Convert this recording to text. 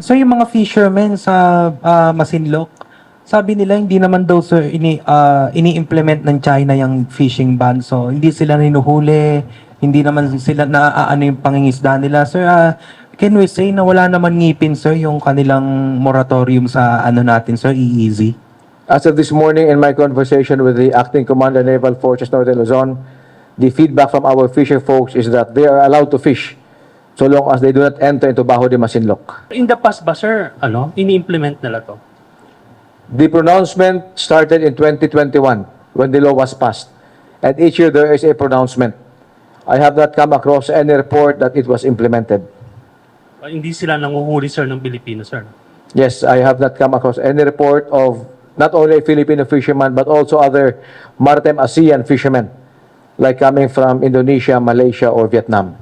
So yung mga fishermen sa Masinloc, sabi nila hindi naman daw sir ini-implement ng China yung fishing ban. So hindi sila hinuhuli, hindi naman sila naaano yung pangingisda nila. Sir, can we say na wala naman ngipin sir yung kanilang moratorium sa ano natin sir, EEZ? As of this morning in my conversation with the Acting Commander Naval Forces Northern Luzon, the feedback from our fisher folks is that they are allowed to fish so long as they do not enter into Bajo de Masinloc. In the past ba, sir, ini-implement nila to? The pronouncement started in 2021 when the law was passed. And each year there is a pronouncement. I have not come across any report that it was implemented. Hindi sila nanguhuli, sir, ng Pilipino, sir. Yes, I have not come across any report of not only Filipino fishermen but also other maritime ASEAN fishermen like coming from Indonesia, Malaysia, or Vietnam.